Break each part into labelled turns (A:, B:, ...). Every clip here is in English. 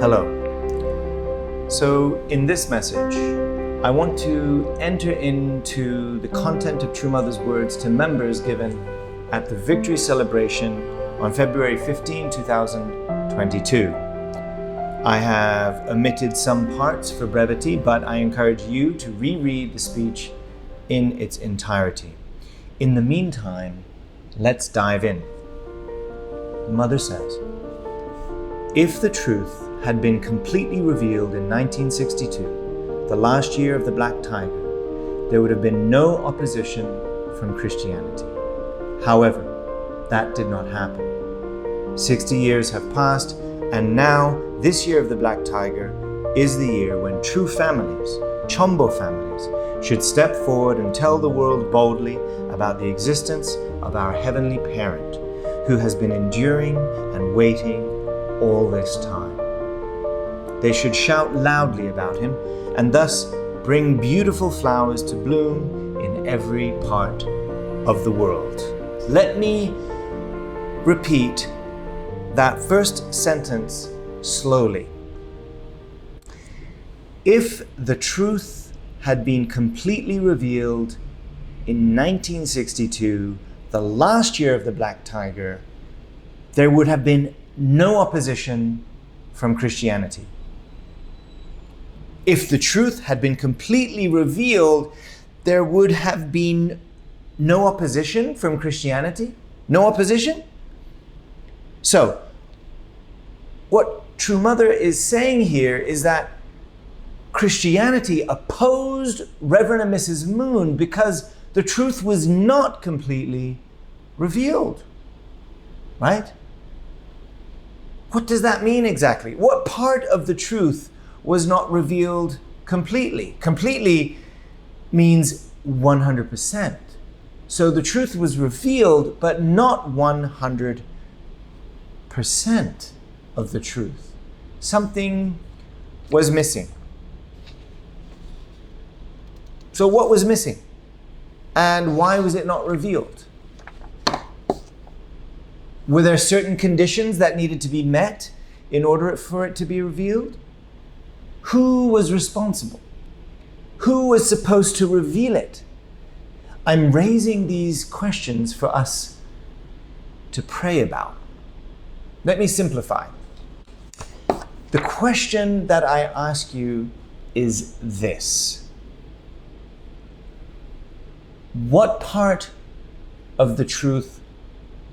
A: Hello. So in this message, I want to enter into the content of True Mother's words to members given at the Victory Celebration on February 15, 2022. I have omitted some parts for brevity, but I encourage you to reread the speech in its entirety. In the meantime, let's dive in. The mother says, if the truth had been completely revealed in 1962, the last year of the Black Tiger, there would have been no opposition from Christianity. However, that did not happen. 60 years have passed, and now this year of the Black Tiger is the year when true families, Chombo families, should step forward and tell the world boldly about the existence of our Heavenly Parent, who has been enduring and waiting all this time. They should shout loudly about him and thus bring beautiful flowers to bloom in every part of the world. Let me repeat that first sentence slowly. If the truth had been completely revealed in 1962, the last year of the Black Tiger, there would have been no opposition from Christianity. If the truth had been completely revealed, there would have been no opposition from Christianity? No opposition? So, what True Mother is saying here is that Christianity opposed Reverend and Mrs. Moon because the truth was not completely revealed. Right? What does that mean exactly? What part of the truth was not revealed completely? Completely means 100%. So the truth was revealed, but not 100% of the truth. Something was missing. So what was missing? And why was it not revealed? Were there certain conditions that needed to be met in order for it to be revealed? Who was responsible? Who was supposed to reveal it? I'm raising these questions for us to pray about. Let me simplify. The question that I ask you is this: what part of the truth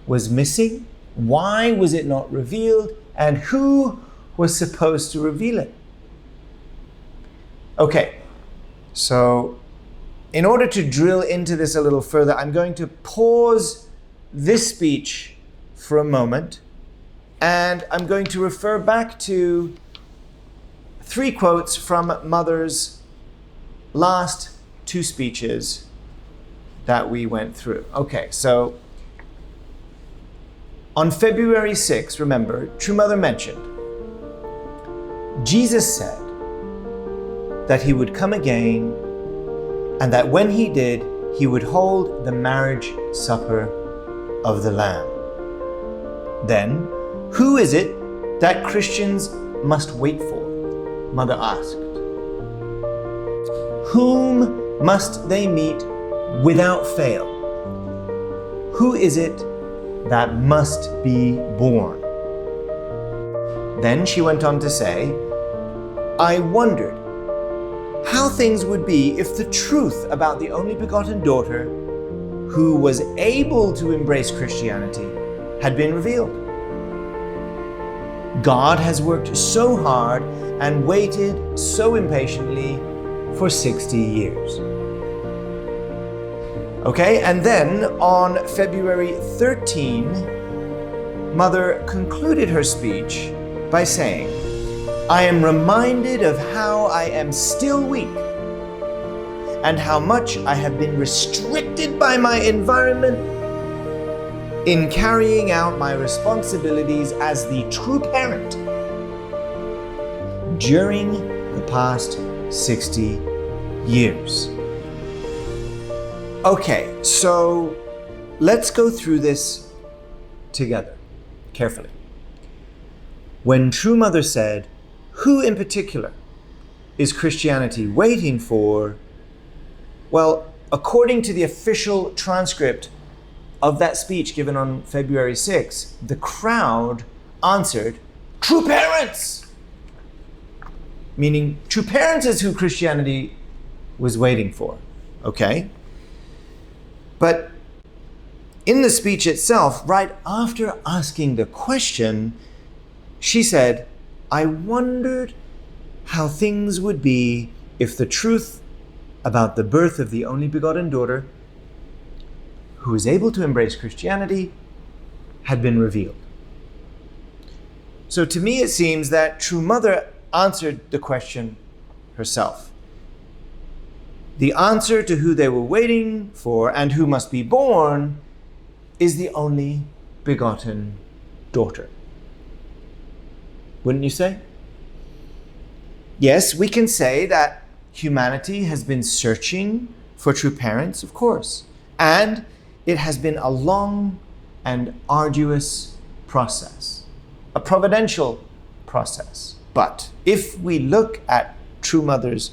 A: was missing? Why was it not revealed? And who was supposed to reveal it? Okay, so in order to drill into this a little further, I'm going to pause this speech for a moment, and I'm going to refer back to 3 quotes from Mother's last 2 speeches that we went through. Okay, so on February 6, remember, True Mother mentioned, Jesus said that he would come again, and that when he did, he would hold the marriage supper of the Lamb. Then, who is it that Christians must wait for? Mother asked. Whom must they meet without fail? Who is it that must be born? Then she went on to say, I wondered how things would be if the truth about the only begotten daughter who was able to embrace Christianity had been revealed. God has worked so hard and waited so impatiently for 60 years. Okay, and then on February 13, Mother concluded her speech by saying, I am reminded of how I am still weak and how much I have been restricted by my environment in carrying out my responsibilities as the true parent during the past 60 years. Okay, so let's go through this together, carefully. When True Mother said, who in particular is Christianity waiting for? Well, according to the official transcript of that speech given on February 6th, the crowd answered, true parents! Meaning, true parents is who Christianity was waiting for, okay? But in the speech itself, right after asking the question, she said, I wondered how things would be if the truth about the birth of the only begotten daughter, who is able to embrace Christianity, had been revealed. So to me, it seems that True Mother answered the question herself. The answer to who they were waiting for and who must be born is the only begotten daughter. Wouldn't you say? Yes, we can say that humanity has been searching for true parents, of course, and it has been a long and arduous process, a providential process. But if we look at True Mother's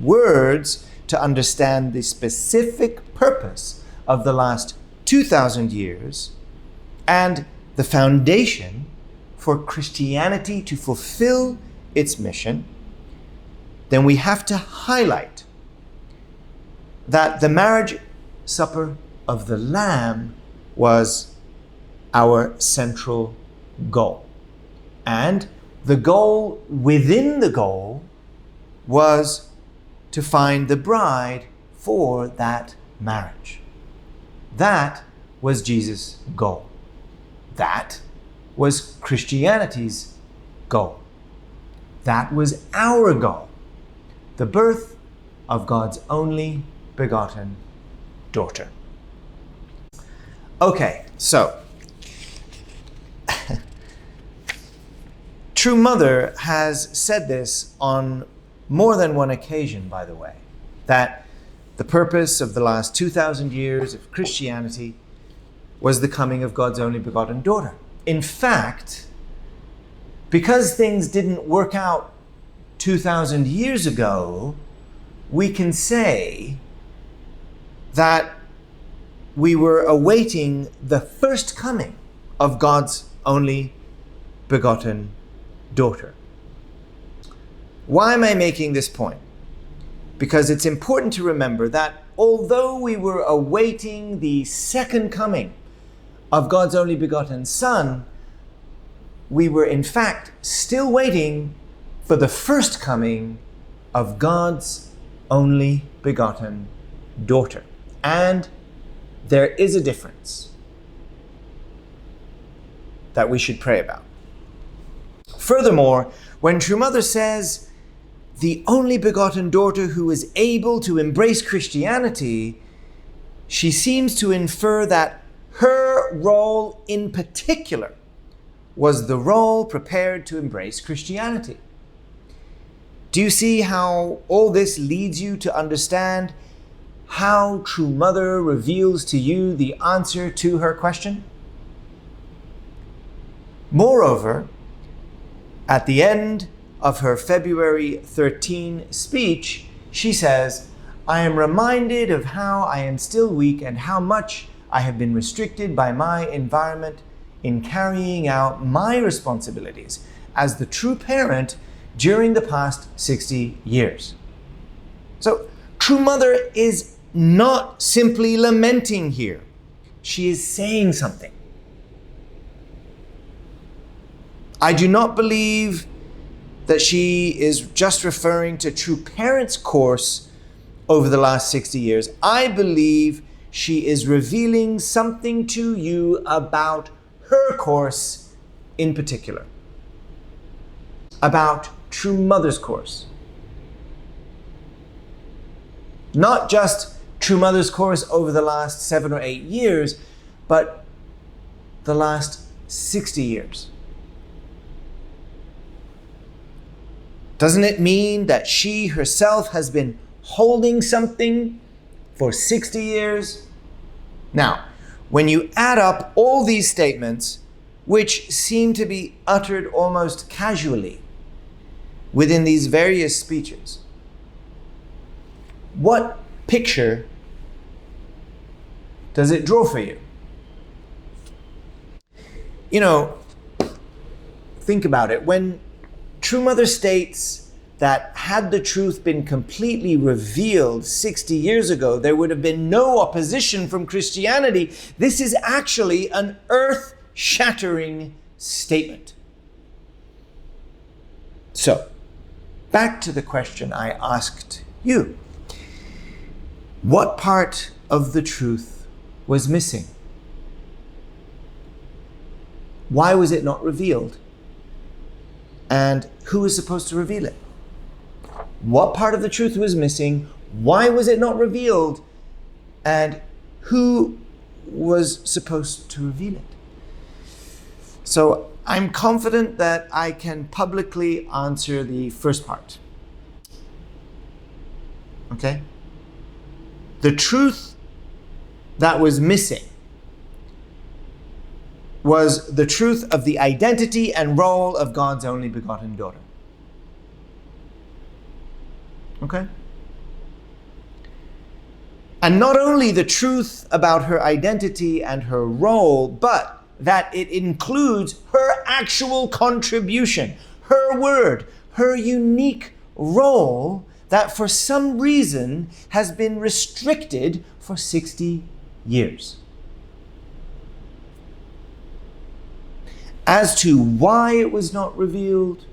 A: words to understand the specific purpose of the last 2,000 years and the foundation for Christianity to fulfill its mission, then we have to highlight that the marriage supper of the Lamb was our central goal. And the goal within the goal was to find the bride for that marriage. That was Jesus' goal. That was Christianity's goal. That was our goal. The birth of God's only begotten daughter. Okay, so True Mother has said this on more than one occasion, by the way, that the purpose of the last 2,000 years of Christianity was the coming of God's only begotten daughter. In fact, because things didn't work out 2,000 years ago, we can say that we were awaiting the first coming of God's only begotten daughter. Why am I making this point? Because it's important to remember that although we were awaiting the second coming of God's only begotten Son, we were in fact still waiting for the first coming of God's only begotten daughter. And there is a difference that we should pray about. Furthermore, when True Mother says, the only begotten daughter who is able to embrace Christianity, she seems to infer that her role in particular was the role prepared to embrace Christianity. Do you see how all this leads you to understand how True Mother reveals to you the answer to her question? Moreover, at the end of her February 13 speech, she says, I am reminded of how I am still weak and how much I have been restricted by my environment in carrying out my responsibilities as the true parent during the past 60 years. So, True Mother is not simply lamenting here. She is saying something. I do not believe that she is just referring to True Parent's course over the last 60 years. I believe she is revealing something to you about her course in particular, about True Mother's course. Not just True Mother's course over the last 7 or 8 years, but the last 60 years. Doesn't it mean that she herself has been holding something for 60 years? Now, when you add up all these statements, which seem to be uttered almost casually, within these various speeches, what picture does it draw for you? You know, think about it. When True Mother states that had the truth been completely revealed 60 years ago, there would have been no opposition from Christianity, this is actually an earth-shattering statement. So, back to the question I asked you. What part of the truth was missing? Why was it not revealed? And who is supposed to reveal it? What part of the truth was missing? Why was it not revealed? And who was supposed to reveal it? So I'm confident that I can publicly answer the first part. Okay? The truth that was missing was the truth of the identity and role of God's only begotten daughter. Okay? And not only the truth about her identity and her role, but that it includes her actual contribution, her word, her unique role that for some reason has been restricted for 60 years. As to why it was not revealed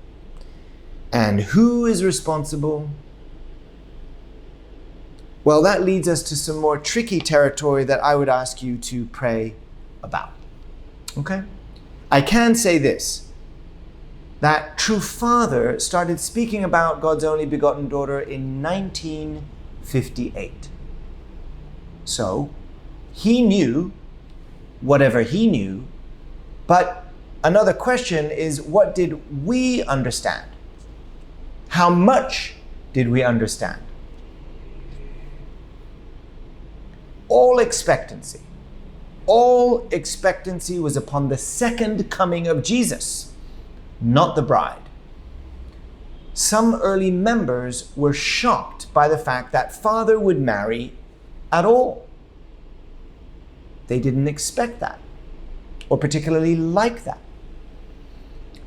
A: and who is responsible, well, that leads us to some more tricky territory that I would ask you to pray about. Okay? I can say this, that True Father started speaking about God's only begotten daughter in 1958. So, he knew whatever he knew, but another question is, what did we understand? How much did we understand? All expectancy was upon the second coming of Jesus, not the bride. Some early members were shocked by the fact that Father would marry at all. They didn't expect that, or particularly like that.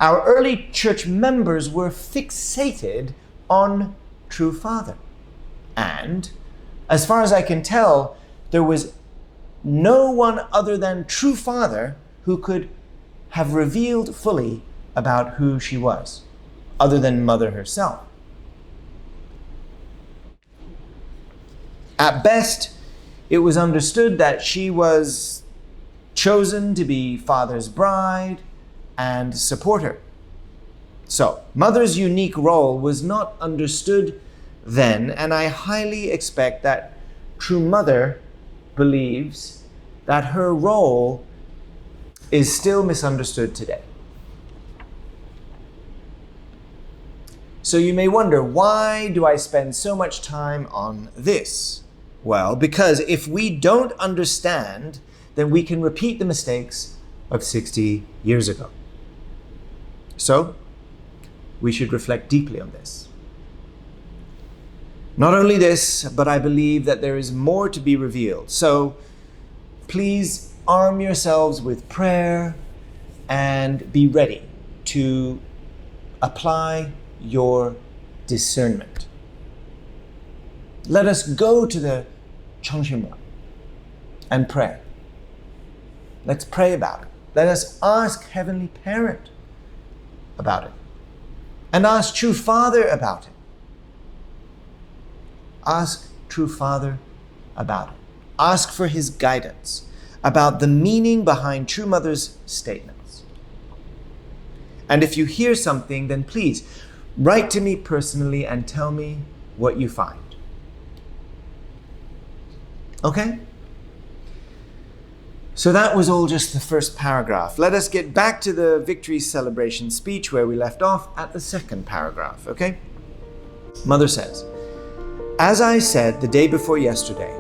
A: Our early church members were fixated on True Father. And, as far as I can tell, there was no one other than True Father who could have revealed fully about who she was, other than Mother herself. At best, it was understood that she was chosen to be Father's bride and supporter. So, Mother's unique role was not understood then, and I highly expect that True Mother believes that her role is still misunderstood today. So you may wonder, why do I spend so much time on this? Well, because if we don't understand, then we can repeat the mistakes of 60 years ago. So, we should reflect deeply on this. Not only this, but I believe that there is more to be revealed. So, please arm yourselves with prayer and be ready to apply your discernment. Let us go to the Changshimo and pray. Let's pray about it. Let us ask Heavenly Parent about it. And ask True Father about it. Ask True Father about it. Ask for his guidance about the meaning behind True Mother's statements. And if you hear something, then please write to me personally and tell me what you find. Okay? So that was all just the first paragraph. Let us get back to the victory celebration speech where we left off at the second paragraph, okay? Mother says, "As I said the day before yesterday,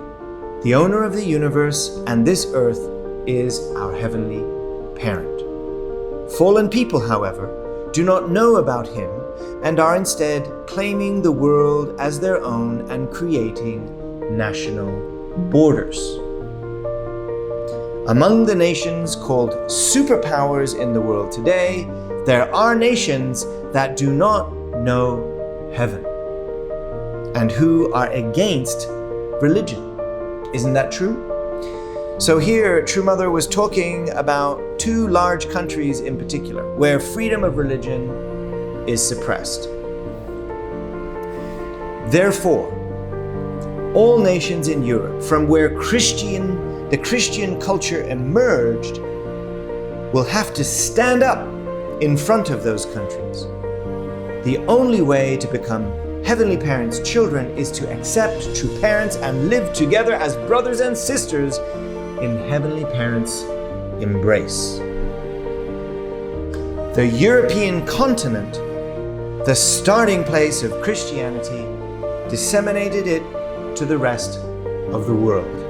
A: the owner of the universe and this earth is our heavenly parent. Fallen people, however, do not know about him and are instead claiming the world as their own and creating national borders. Among the nations called superpowers in the world today, there are nations that do not know heaven and who are against religion. Isn't that true? So here, True Mother was talking about two large countries in particular, where freedom of religion is suppressed. Therefore, all nations in Europe, from where the Christian culture emerged, will have to stand up in front of those countries. The only way to become Heavenly Parents' children is to accept true parents and live together as brothers and sisters in Heavenly Parents' embrace. The European continent, the starting place of Christianity, disseminated it to the rest of the world.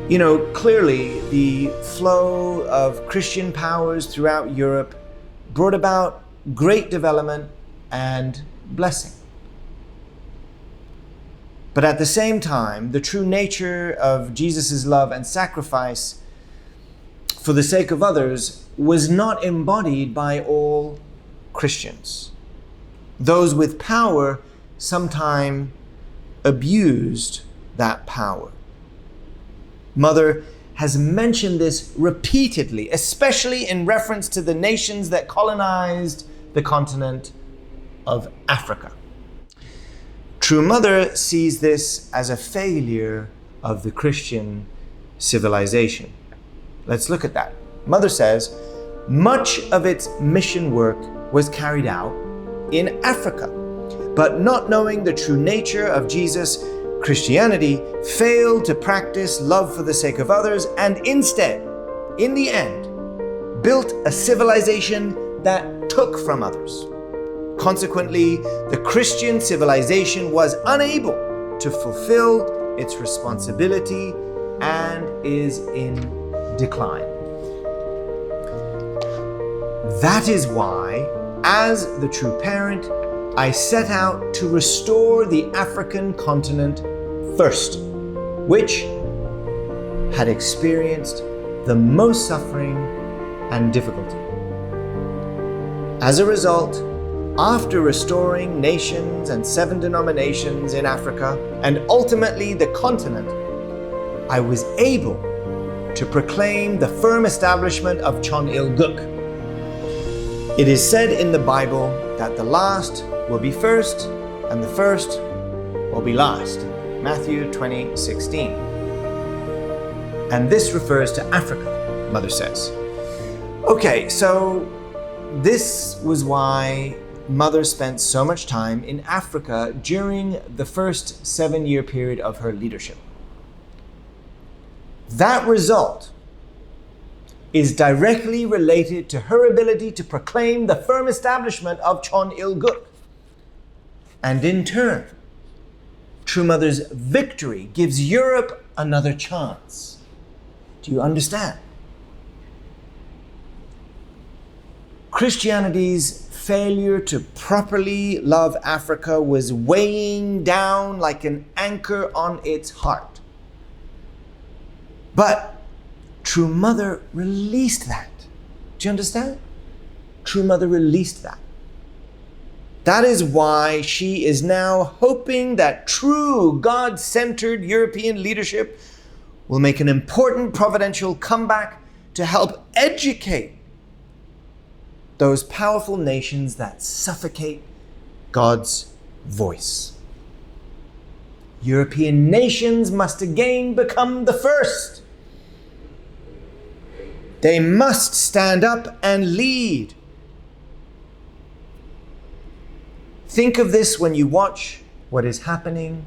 A: You know, clearly the flow of Christian powers throughout Europe brought about great development and blessing. But at the same time, the true nature of Jesus' love and sacrifice for the sake of others was not embodied by all Christians. Those with power sometimes abused that power. Mother has mentioned this repeatedly, especially in reference to the nations that colonized the continent of Africa. True Mother sees this as a failure of the Christian civilization. Let's look at that. Mother says, much of its mission work was carried out in Africa, but not knowing the true nature of Jesus, Christianity failed to practice love for the sake of others and instead, in the end, built a civilization that took from others. Consequently, the Christian civilization was unable to fulfill its responsibility and is in decline. That is why, as the true parent, I set out to restore the African continent first, which had experienced the most suffering and difficulty. As a result, after restoring nations and 7 denominations in Africa, and ultimately the continent, I was able to proclaim the firm establishment of Chon Il-guk. It is said in the Bible that the last will be first and the first will be last. Matthew 20:16. And this refers to Africa, Mother says. Okay, so this was why Mother spent so much time in Africa during the first 7-year period of her leadership. That result is directly related to her ability to proclaim the firm establishment of Chon Il-guk. And in turn, True Mother's victory gives Europe another chance. Do you understand? Christianity's failure to properly love Africa was weighing down like an anchor on its heart. But True Mother released that. Do you understand? True Mother released that. That is why she is now hoping that true God-centered European leadership will make an important providential comeback to help educate those powerful nations that suffocate God's voice. European nations must again become the first. They must stand up and lead. Think of this when you watch what is happening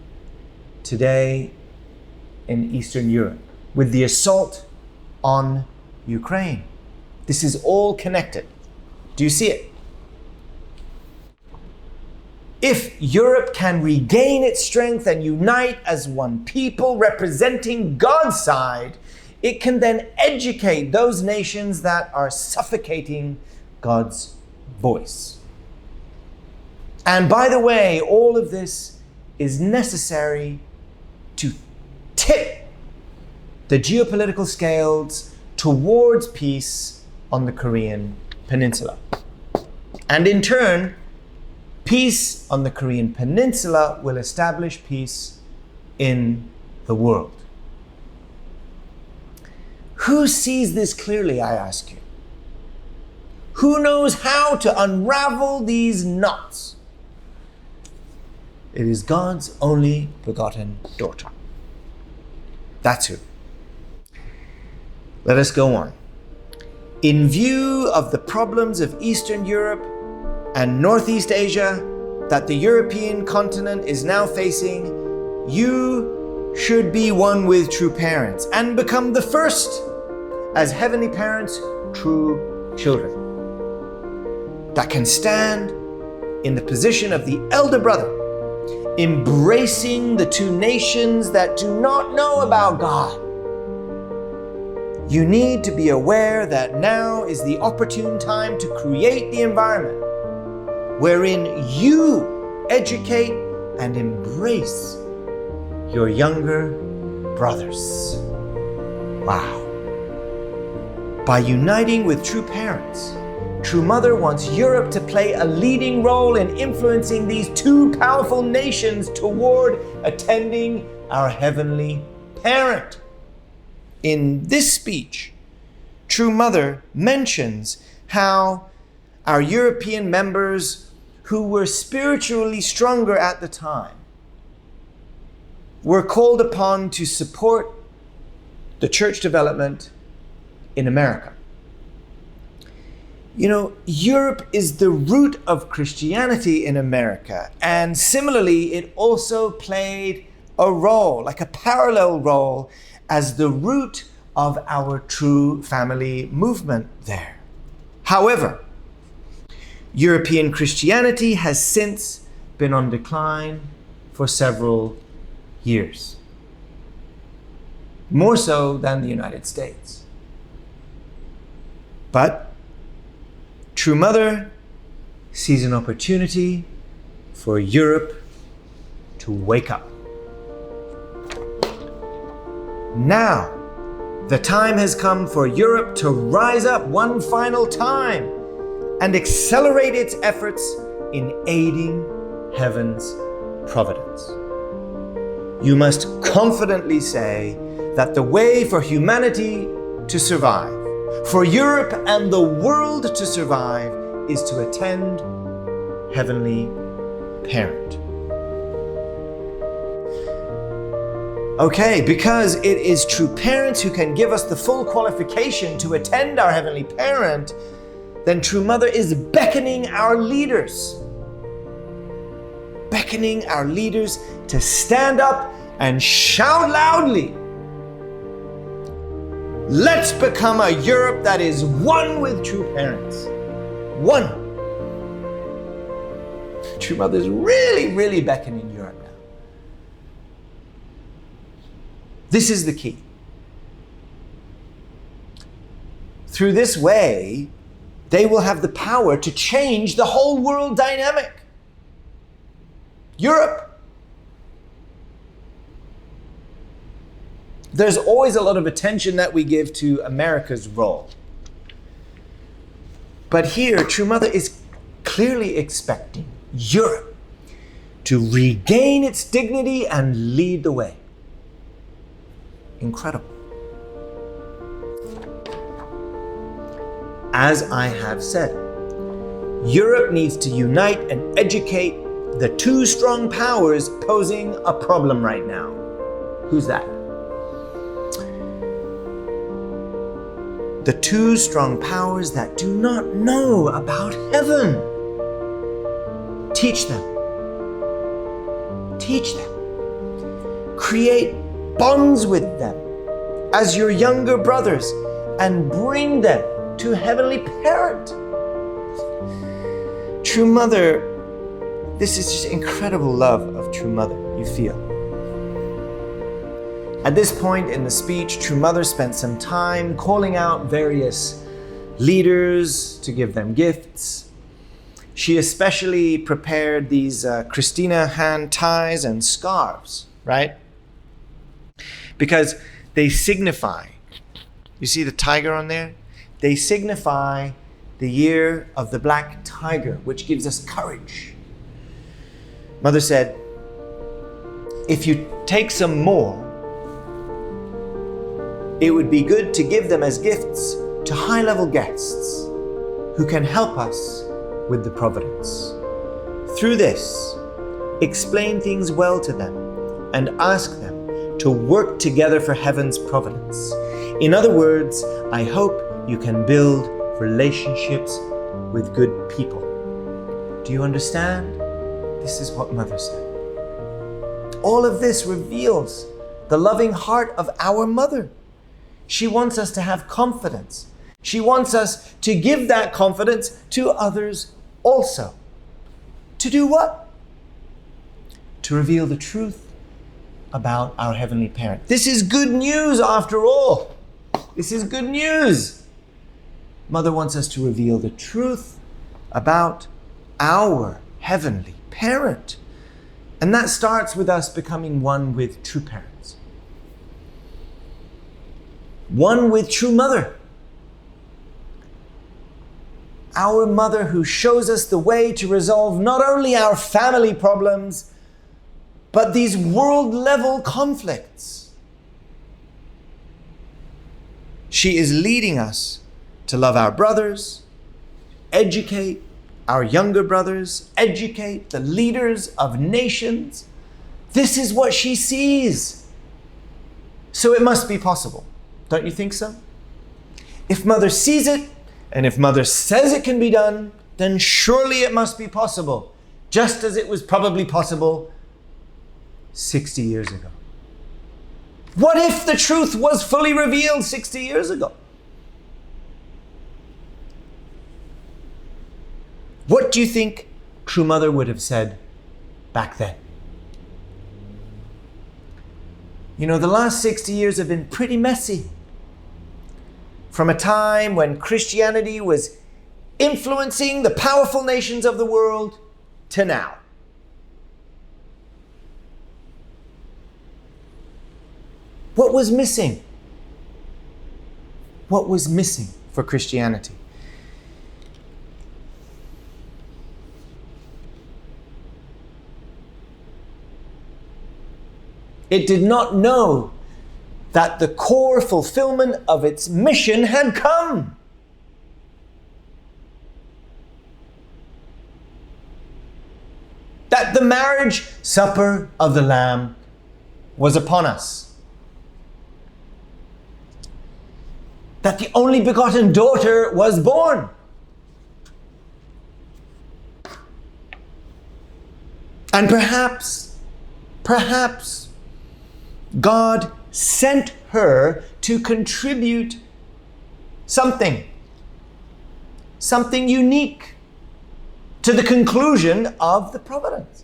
A: today in Eastern Europe with the assault on Ukraine. This is all connected. Do you see it? If Europe can regain its strength and unite as one people representing God's side, it can then educate those nations that are suffocating God's voice. And by the way, all of this is necessary to tip the geopolitical scales towards peace on the Korean Peninsula. And in turn, peace on the Korean Peninsula will establish peace in the world. Who sees this clearly, I ask you? Who knows how to unravel these knots? It is God's only begotten daughter. That's who. Let us go on. In view of the problems of Eastern Europe and Northeast Asia that the European continent is now facing, you should be one with true parents and become the first, as heavenly parents, true children that can stand in the position of the elder brother, embracing the two nations that do not know about God. You need to be aware that now is the opportune time to create the environment wherein you educate and embrace your younger brothers. Wow. By uniting with true parents, True Mother wants Europe to play a leading role in influencing these two powerful nations toward attending our heavenly parent. In this speech, True Mother mentions how our European members who were spiritually stronger at the time were called upon to support the church development in America. You know, Europe is the root of Christianity in America, and similarly, it also played a role, like a parallel role, as the root of our true family movement there. However, European Christianity has since been on decline for several years, more so than the United States. But True Mother sees an opportunity for Europe to wake up. Now, the time has come for Europe to rise up one final time and accelerate its efforts in aiding heaven's providence. You must confidently say that the way for humanity to survive, for Europe and the world to survive, is to attend Heavenly Parent. Okay, because it is true parents who can give us the full qualification to attend our Heavenly Parent, then True Mother is beckoning our leaders to stand up and shout loudly. Let's become a Europe that is one with true parents. One. True Mother is really beckoning Europe now. This is the key. Through this way, they will have the power to change the whole world dynamic. Europe. There's always a lot of attention that we give to America's role. But here, True Mother is clearly expecting Europe to regain its dignity and lead the way. Incredible. As I have said, Europe needs to unite and educate the two strong powers posing a problem right now. Who's that? The two strong powers that do not know about heaven. Teach them. Teach them. Create bonds with them as your younger brothers and bring them to Heavenly Parent. True Mother, this is just incredible love of True Mother you feel. At this point in the speech, True Mother spent some time calling out various leaders to give them gifts. she especially prepared these Christina Han ties and scarves, right? Because they signify, you see the tiger on there? They signify the year of the black tiger, which gives us courage. Mother said, if you take some more, it would be good to give them as gifts to high-level guests who can help us with the providence. Through this, explain things well to them and ask them to work together for heaven's providence. In other words, I hope you can build relationships with good people. Do you understand? This is what Mother said. All of this reveals the loving heart of our Mother. She wants us to have confidence. She wants us to give that confidence to others also. To do what? To reveal the truth about our Heavenly Parent. This is good news after all. This is good news. Mother wants us to reveal the truth about our Heavenly Parent. And that starts with us becoming one with true parents. One with true Mother. Our Mother who shows us the way to resolve not only our family problems, but these world-level conflicts. She is leading us to love our brothers, educate our younger brothers, educate the leaders of nations. This is what she sees. So it must be possible. Don't you think so? If Mother sees it, and if Mother says it can be done, then surely it must be possible, just as it was probably possible 60 years ago. What if the truth was fully revealed 60 years ago? What do you think true Mother would have said back then? You know, the last 60 years have been pretty messy. From a time when Christianity was influencing the powerful nations of the world to now. What was missing? What was missing for Christianity? It did not know that the core fulfillment of its mission had come. That the marriage supper of the Lamb was upon us. That the only begotten daughter was born. And perhaps, God sent her to contribute something unique to the conclusion of the providence.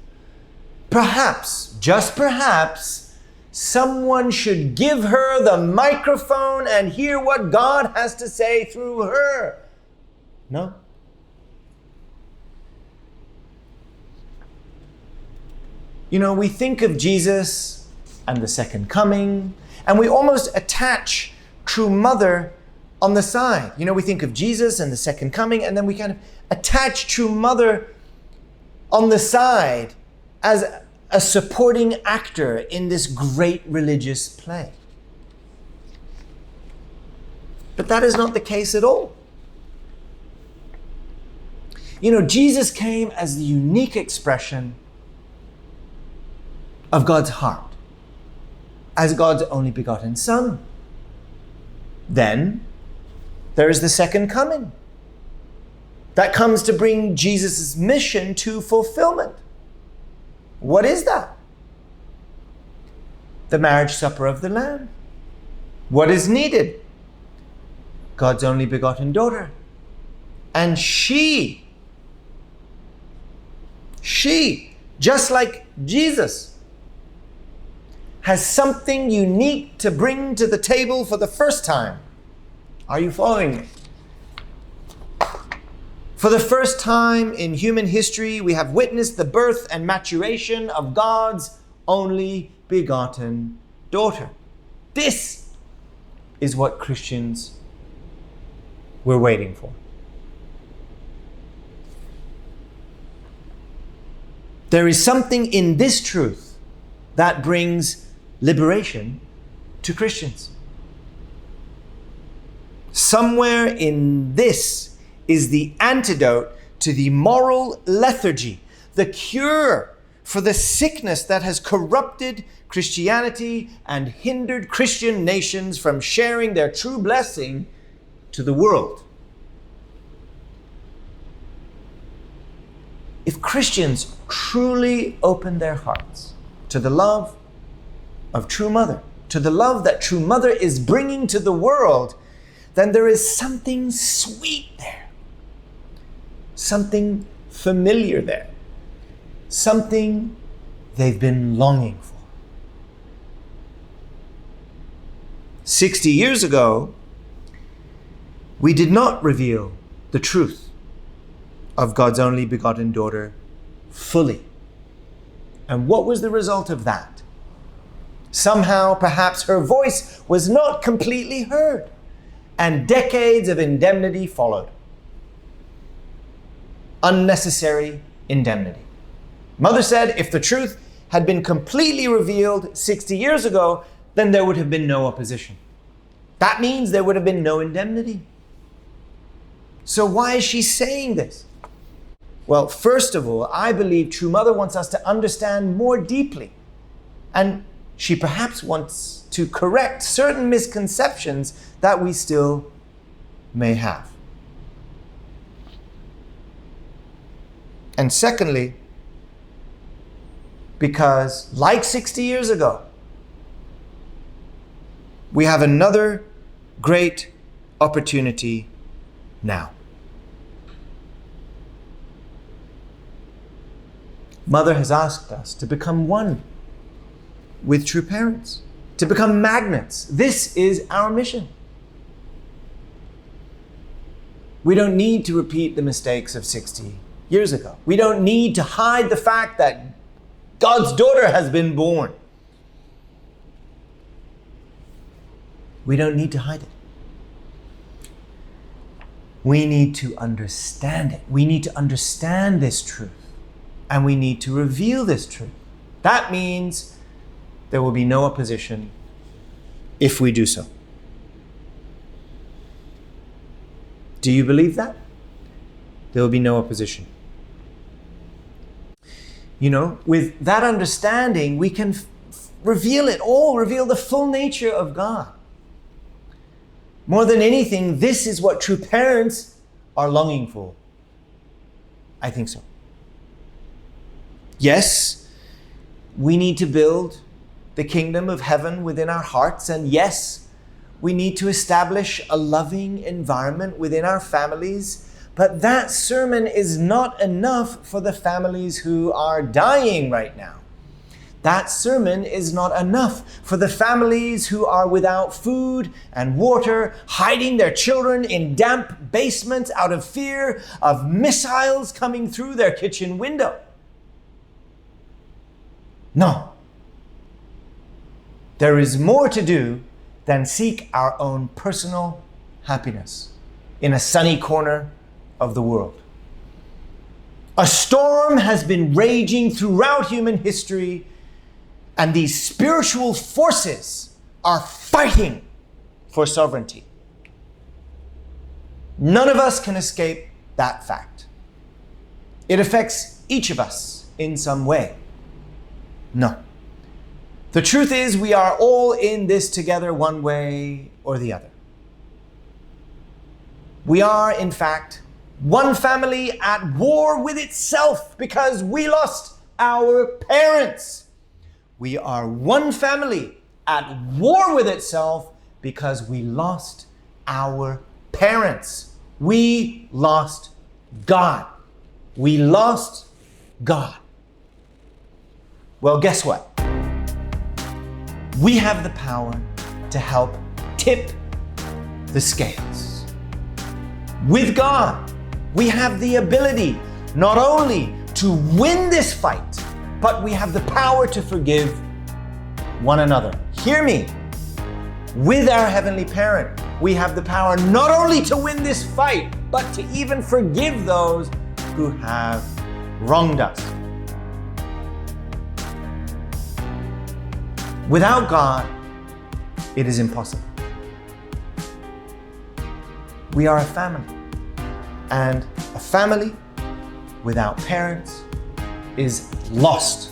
A: Perhaps, just perhaps, someone should give her the microphone and hear what God has to say through her. No? You know, we think of Jesus and the second coming, and we almost attach true Mother on the side. You know, we think of Jesus and the second coming, and then we kind of attach true Mother on the side as a supporting actor in this great religious play. But that is not the case at all. You know, Jesus came as the unique expression of God's heart, as God's only begotten Son. Then there is the second coming that comes to bring Jesus' mission to fulfillment. What is that? The marriage supper of the Lamb. What is needed? God's only begotten daughter. And she, just like Jesus, has something unique to bring to the table for the first time. Are you following me? For the first time in human history, we have witnessed the birth and maturation of God's only begotten daughter. This is what Christians were waiting for. There is something in this truth that brings liberation to Christians. Somewhere in this is the antidote to the moral lethargy, the cure for the sickness that has corrupted Christianity and hindered Christian nations from sharing their true blessing to the world. If Christians truly open their hearts to the love of True Mother, to the love that True Mother is bringing to the world, then there is something sweet there, something familiar there, something they've been longing for. 60 years ago, we did not reveal the truth of God's only begotten daughter fully. And what was the result of that? Somehow, perhaps her voice was not completely heard, and decades of indemnity followed. Unnecessary indemnity. Mother said if the truth had been completely revealed 60 years ago, then there would have been no opposition. That means there would have been no indemnity. So why is she saying this? Well, first of all, I believe True Mother wants us to understand more deeply. And she perhaps wants to correct certain misconceptions that we still may have. And secondly, because like 60 years ago, we have another great opportunity now. Mother has asked us to become one with true parents, to become magnets. This is our mission. We don't need to repeat the mistakes of 60 years ago. We don't need to hide the fact that God's daughter has been born. We don't need to hide it. We need to understand it. We need to understand this truth. And we need to reveal this truth. That means there will be no opposition if we do so. Do you believe that? There will be no opposition. You know, with that understanding, we can reveal it all, reveal the full nature of God. More than anything, this is what true parents are longing for. I think so. Yes, we need to build the kingdom of heaven within our hearts. And yes, we need to establish a loving environment within our families. But that sermon is not enough for the families who are dying right now. That sermon is not enough for the families who are without food and water, hiding their children in damp basements out of fear of missiles coming through their kitchen window. No. There is more to do than seek our own personal happiness in a sunny corner of the world. A storm has been raging throughout human history, and these spiritual forces are fighting for sovereignty. None of us can escape that fact. It affects each of us in some way. No. The truth is, we are all in this together one way or the other. We are, in fact, one family at war with itself because we lost our parents. We are one family at war with itself because we lost our parents. We lost God. We lost God. Well, guess what? We have the power to help tip the scales. With God, We have the ability not only to win this fight, but we have the power to forgive one another. Hear me. With our Heavenly Parent, we have the power not only to win this fight, but to even forgive those who have wronged us. Without God, it is impossible. We are a family, and a family without parents is lost.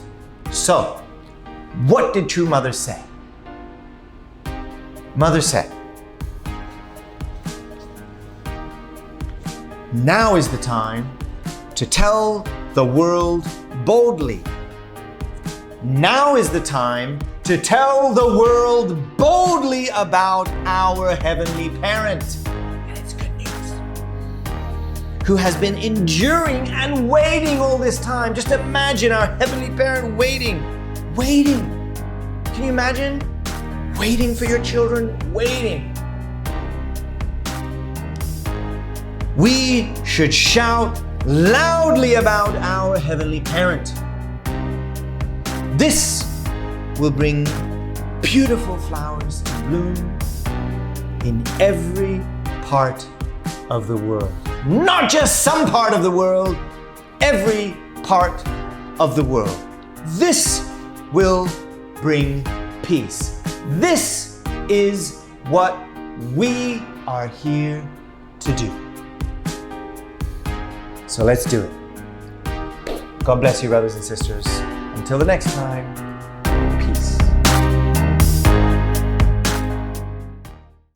A: So, what did True Mother say? Mother said, now is the time to tell the world boldly. Now is the time to tell the world boldly about our Heavenly Parent. And it's good news. Who has been enduring and waiting all this time. Just imagine our Heavenly Parent waiting. Can you imagine? Waiting for your children, waiting. We should shout loudly about our Heavenly Parent. This will bring beautiful flowers to bloom in every part of the world. Not just some part of the world, every part of the world. This will bring peace. This is what we are here to do. So let's do it. God bless you, brothers and sisters. Until the next time.